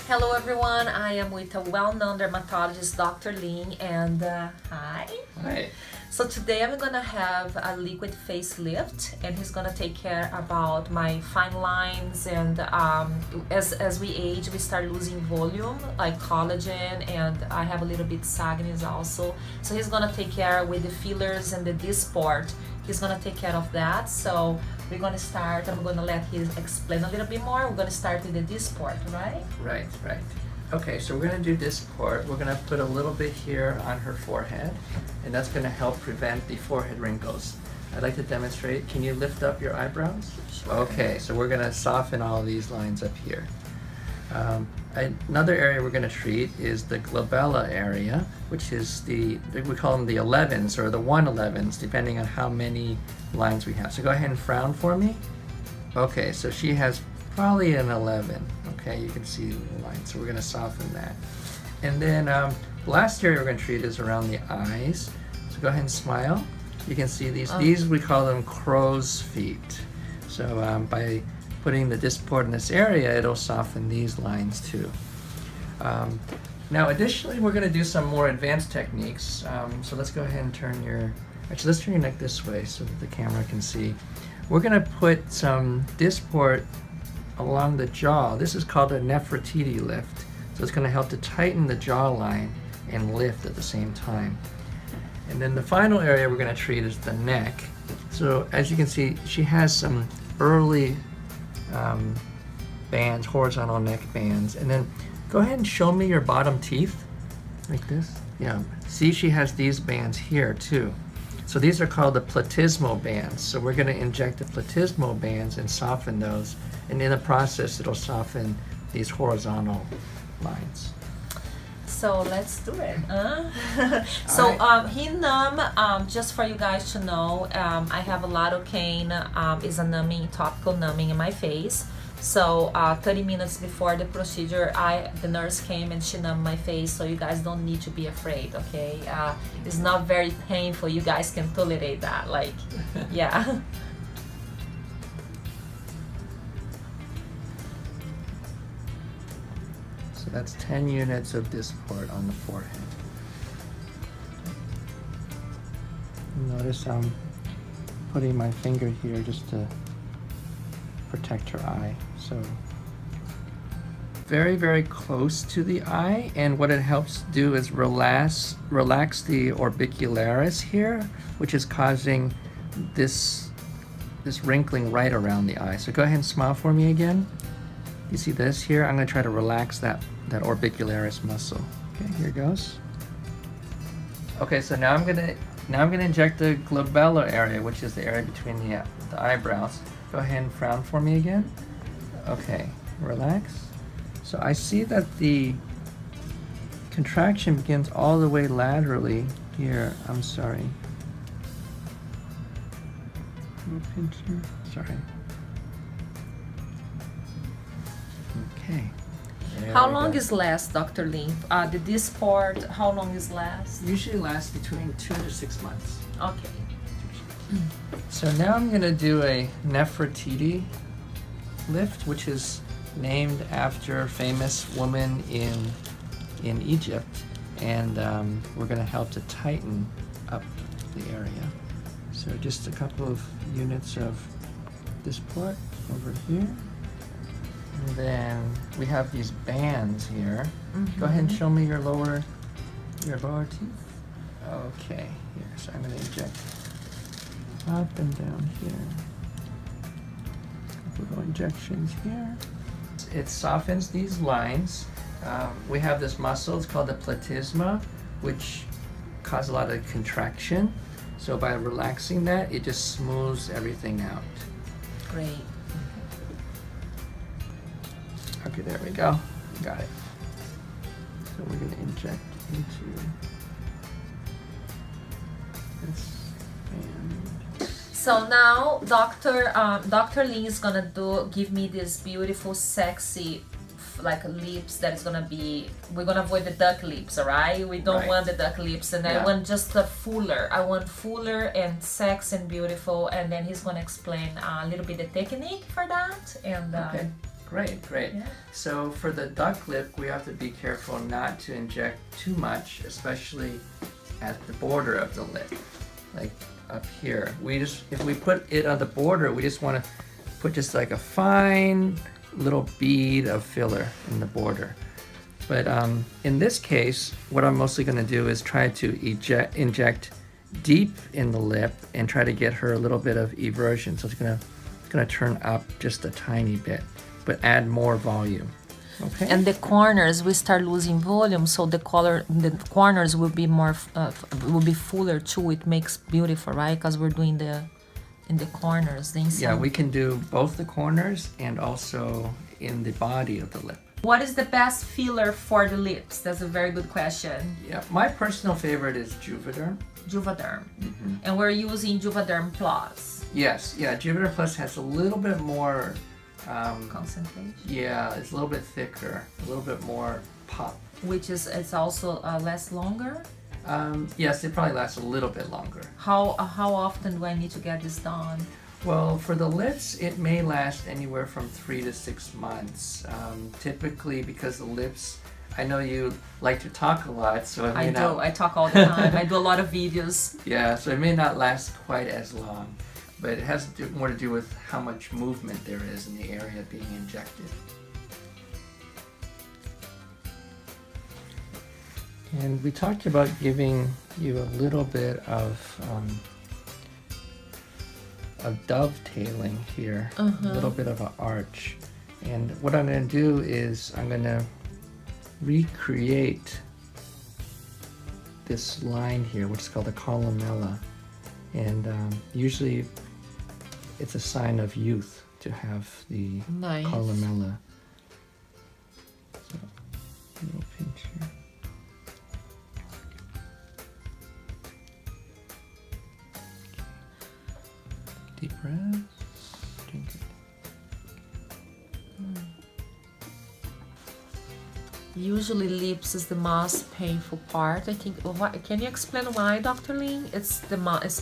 Hello everyone, I am with a well-known dermatologist, Dr. Lin, and hi. Hi. So today I'm gonna have a liquid facelift, and he's gonna take care about my fine lines, and as we age, we start losing volume, like collagen, and I have a little bit sagginess also. So he's gonna take care with the fillers and the Dysport. He's gonna take care of that. So we're gonna start. I'm gonna let him explain a little bit more. We're gonna start with the Dysport, right? Right. Okay, so we're gonna do Dysport. We're gonna put a little bit here on her forehead, and that's gonna help prevent the forehead wrinkles. I'd like to demonstrate. Can you lift up your eyebrows? Sure. Okay, so we're gonna soften all these lines up here. Another area we're gonna treat is the glabella area, which is we call them the 11s or the 111s, depending on how many lines we have. So go ahead and frown for me. Okay, so she has probably an 11. Okay, you can see the line, so we're gonna soften that. And then the last area we're gonna treat is around the eyes. So go ahead and smile. You can see these we call them crow's feet. So by putting the Dysport in this area, it'll soften these lines too. Now additionally, we're gonna do some more advanced techniques. So let's go ahead and let's turn your neck this way so that the camera can see. We're gonna put some Dysport along the jaw. This is called a Nefertiti Lift. So it's gonna help to tighten the jawline and lift at the same time. And then the final area we're gonna treat is the neck. So as you can see, she has some early bands, horizontal neck bands. And then go ahead and show me your bottom teeth, like this. Yeah, see, she has these bands here too. So these are called the platysmal bands. So we're gonna inject the platysmal bands and soften those. And in the process, it'll soften these horizontal lines. So let's do it. So just for you guys to know, I have a lidocaine, is a numbing, topical numbing in my face. So 30 minutes before the procedure, the nurse came and she numbed my face, so you guys don't need to be afraid, okay? It's not very painful. You guys can tolerate that, like, yeah. So that's 10 units of Dysport on the forehead. Notice I'm putting my finger here just to protect her eye. So very, very close to the eye, and what it helps do is relax the orbicularis here, which is causing this wrinkling right around the eye. So go ahead and smile for me again. You see this here? I'm going to try to relax that orbicularis muscle. Okay, here goes. Okay, so now I'm gonna inject the glabella area, which is the area between the eyebrows. Go ahead and frown for me again. Okay, relax. So I see that the contraction begins all the way laterally here. I'm sorry. Pinch here. Sorry. Okay. How long is last, Dr. Lin? The Dysport, how long is last? Usually lasts between 2 to 6 months. Okay. So now I'm going to do a Nefertiti Lift, which is named after a famous woman in Egypt, and we're going to help to tighten up the area. So just a couple of units of Dysport over here. And then we have these bands here. Mm-hmm. Go ahead and show me your lower teeth. Okay, here. So I'm going to inject up and down here. Couple of injections here. It softens these lines. We have this muscle. It's called the platysma, which causes a lot of contraction. So by relaxing that, it just smooths everything out. Great. Okay, there we go. Got it. So we're going to inject into this band. So now Dr. Lin is gonna give me this beautiful, sexy, like lips that is gonna be. We're gonna avoid the duck lips, alright? We don't want the duck lips, and I want just a fuller. I want fuller and sex and beautiful, and then he's gonna explain a little bit the technique for that. And okay. Great, great. Yeah. So for the duck lip, we have to be careful not to inject too much, especially at the border of the lip, like up here. If we put it on the border, we just want to put just like a fine little bead of filler in the border. But in this case, what I'm mostly going to do is try to inject deep in the lip and try to get her a little bit of eversion. So it's gonna turn up just a tiny bit, but add more volume. Okay. And the corners, we start losing volume, so the corners will be more will be fuller too. It makes beautiful, right? Because we're doing in the corners, the inside. Yeah, we can do both the corners and also in the body of the lip. What is the best filler for the lips? That's a very good question. Yeah, my personal favorite is Juvederm. Juvederm. And we're using Juvederm Plus. Yes, yeah, Juvederm Plus has a little bit more Concentration. yeah, it's a little bit thicker, a little bit more pop. Which is, it's also less longer. Yes, it probably lasts a little bit longer. How often do I need to get this done? Well, for the lips, it may last anywhere from 3 to 6 months. Typically, because the lips, I know you like to talk a lot, so I do. I talk all the time. I do a lot of videos. Yeah, so it may not last quite as long, but it has more to do with how much movement there is in the area being injected. And we talked about giving you a little bit of dovetailing here, a little bit of an arch. And what I'm going to do is I'm going to recreate this line here, which is called the columella. And usually it's a sign of youth to have the Nice. columella. So, a little pinch here. Deep breath. Drink it. Usually lips is the most painful part. I think. Can you explain why, Dr. Ling? It's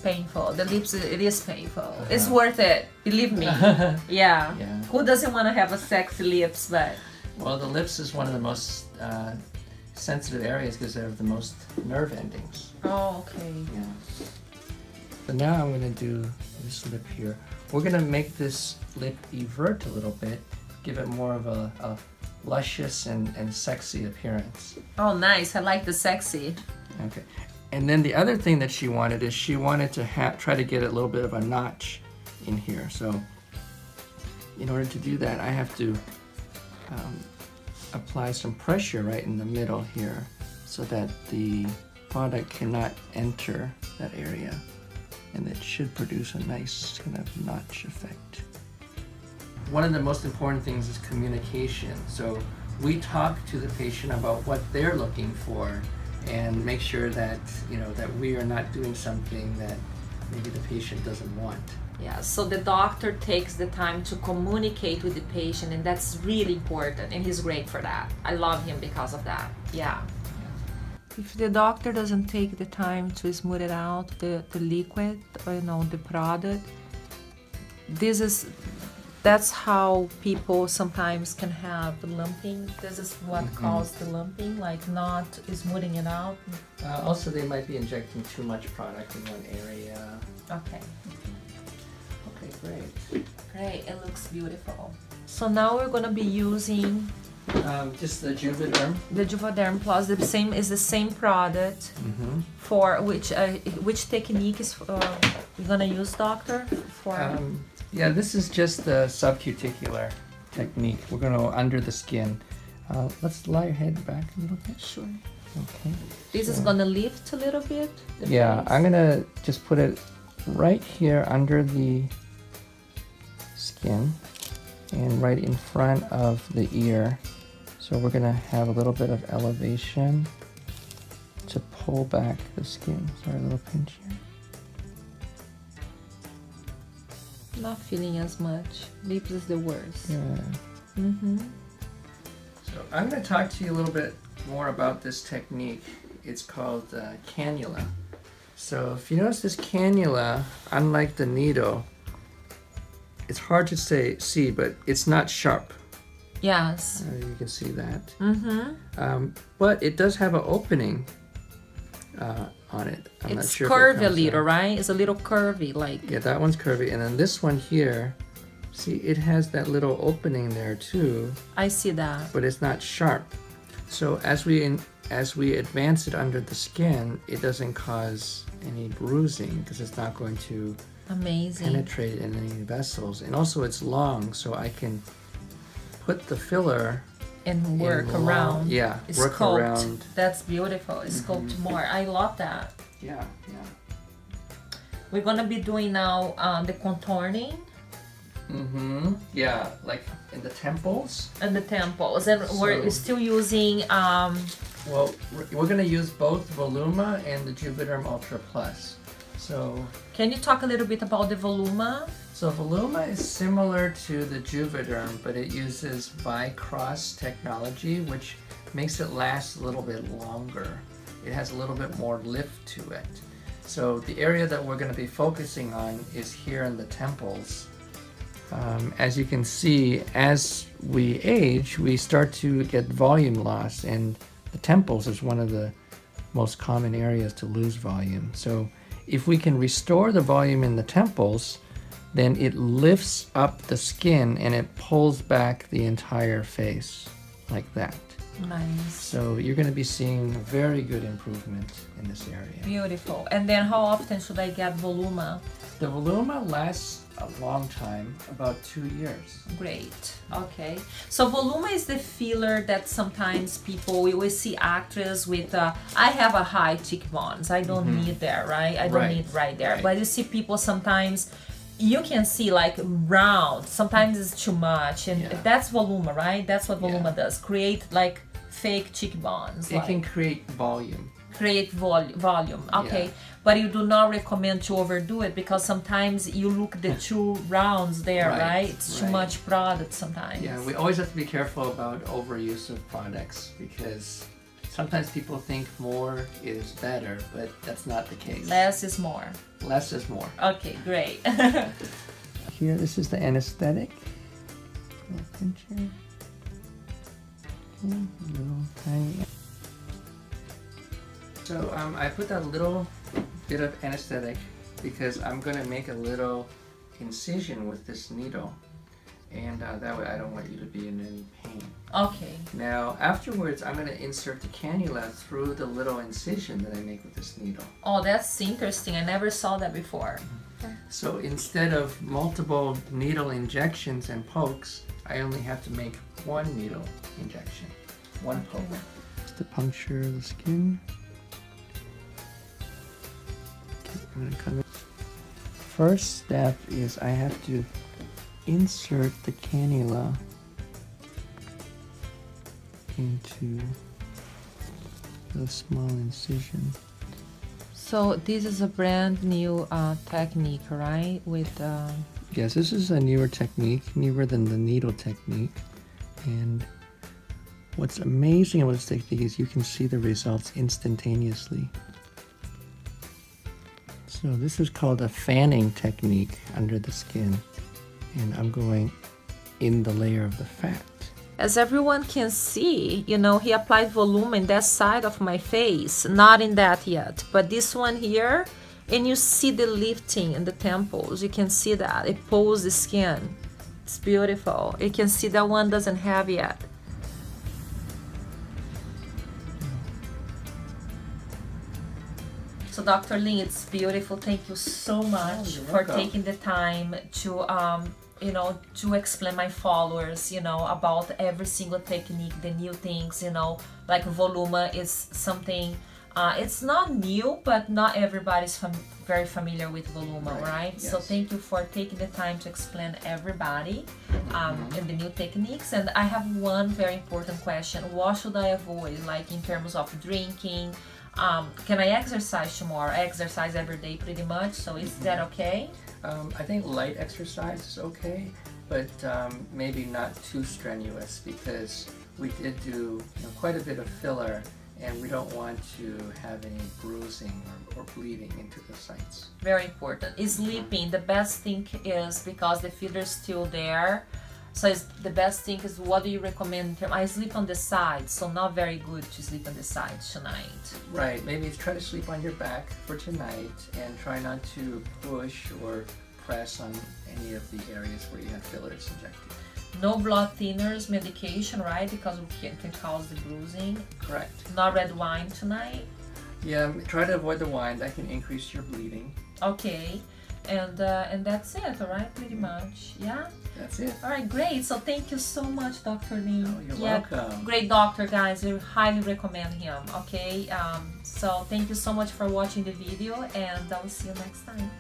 painful. The lips, it is painful. It's worth it. Believe me. Yeah. Who doesn't want to have a sexy lips? But Well, the lips is one of the most sensitive areas because they have the most nerve endings. oh, okay. Yeah. So now I'm going to do this lip here. We're going to make this lip evert a little bit, give it more of a luscious and sexy appearance. Oh, nice. I like the sexy. Okay. And then the other thing that she wanted is she wanted to try to get a little bit of a notch in here. So in order to do that, I have to apply some pressure right in the middle here so that the product cannot enter that area. And it should produce a nice kind of notch effect. One of the most important things is communication. So we talk to the patient about what they're looking for and make sure that, that we are not doing something that maybe the patient doesn't want. Yeah, so the doctor takes the time to communicate with the patient, and that's really important, and he's great for that. I love him because of that. Yeah. If the doctor doesn't take the time to smooth it out, the liquid, or the product, that's how people sometimes can have lumping. This is what causes the lumping, like not smoothing it out. Also, they might be injecting too much product in one area. Okay. Okay, great. Great, it looks beautiful. So now we're gonna be using Just the Juvederm. the Juvederm Plus. The same product. For which technique is you're gonna use, doctor? For Yeah, this is just the subcuticular technique. We're going to under the skin. Let's lie your head back a little bit. sure. Okay. This is gonna lift a little bit. The Yeah, face. I'm going to just put it right here under the skin and right in front of the ear. So we're going to have a little bit of elevation to pull back the skin. Sorry, a little pinch here. Not feeling as much. Lips is the worst. Yeah. Mm-hmm. So I'm going to talk to you a little bit more about this technique. It's called cannula. So if you notice this cannula, unlike the needle, it's hard to see, but it's not sharp. Yes. You can see that. Mm-hmm. But it does have an opening on it. I'm not It's sure curvy if a it comes little, out. right? It's a little curvy, like. Yeah, that one's curvy. And then this one here, see, it has that little opening there too, I see that. but it's not sharp. So as we advance it under the skin, it doesn't cause any bruising because it's not going to Amazing. penetrate in any vessels. And also it's long, so I can put the filler And work in long- around. Yeah, It's work sculpt. around. That's beautiful. It's sculpt more. I love that. Yeah. We're gonna be doing now the contouring Yeah, like in the temples. and the temples, and we're So- still using Well, we're going to use both Voluma and the Juvederm Ultra Plus. So Can you talk a little bit about the Voluma? Voluma is similar to the Juvederm, but it uses Vicross technology, which makes it last a little bit longer. It has a little bit more lift to it. So the area that we're going to be focusing on is here in the temples. As you can see, as we age, we start to get volume loss, and the temples is one of the most common areas to lose volume. So if we can restore the volume in the temples, then it lifts up the skin and it pulls back the entire face like that. Nice. So you're going to be seeing very good improvement in this area. Beautiful. And then how often should I get Voluma? The Voluma lasts a long time, about 2 years. Great. Okay. So Voluma is the filler that sometimes people, we always see actors with, I have a high cheekbones. I don't need there, right? I don't need right there. Right. But you see people sometimes, you can see like round. Sometimes it's too much. And Yeah. that's Voluma, right? That's what Voluma Yeah. does. Create like fake cheekbones. It like, can create volume. create volume. Okay. Yeah. But you do not recommend to overdo it because sometimes you look the two rounds there, Right, right? It's too right. much product sometimes. Yeah, we always have to be careful about overuse of products because sometimes people think more is better, but that's not the case. Less is more. Less is more. Okay, great. Here, this is the anesthetic. Little pincher. Okay, little tiny. So I put that little bit of anesthetic because I'm going to make a little incision with this needle, and that way I don't want you to be in any pain. Okay. Now afterwards I'm going to insert the cannula through the little incision that I make with this needle. Oh, that's interesting. I never saw that before. So instead of multiple needle injections and pokes, I only have to make one needle injection, one poke. Just to puncture the skin. Okay, I'm gonna come in. First step is I have to insert the cannula into the small incision. So this is a brand new technique, right? With Yes, this is a newer technique, newer than the needle technique. And what's amazing about this technique is you can see the results instantaneously. So this is called a fanning technique under the skin. And I'm going in the layer of the fat. as everyone can see, you know, he applied volume in that side of my face, not in that yet, but this one here, and you see the lifting in the temples. You can see that it pulls the skin. It's beautiful. You can see that one doesn't have yet. So Dr. Lin, it's beautiful. Thank you so much you're for welcome. taking the time to you know, to explain my followers, you know, about every single technique, the new things, you know, like Voluma is something, it's not new, but not everybody's very familiar with Voluma, right? So yes. thank you for taking the time to explain everybody and the new techniques. And I have one very important question. What should I avoid, like in terms of drinking? Can I exercise tomorrow? I exercise every day pretty much, so is that okay? I think light exercise is okay, but maybe not too strenuous because we did do quite a bit of filler and we don't want to have any bruising or bleeding into the sites. Very important. Sleeping, the best thing is because the filler is still there, So it's the best thing is, what do you recommend in terms? I sleep on the side, so not very good to sleep on the side tonight. Right, maybe try to sleep on your back for tonight and try not to push or press on any of the areas where you have fillers injected. No blood thinners medication, right? Because it can cause the bruising. Correct. Not red wine tonight. Yeah, try to avoid the wine. That can increase your bleeding. Okay. And that's it, all right? Pretty much, yeah? That's it. All right, great. So thank you so much, Dr. Lee. Oh, you're welcome. Great doctor, guys. We highly recommend him, okay? So thank you so much for watching the video, and I will see you next time.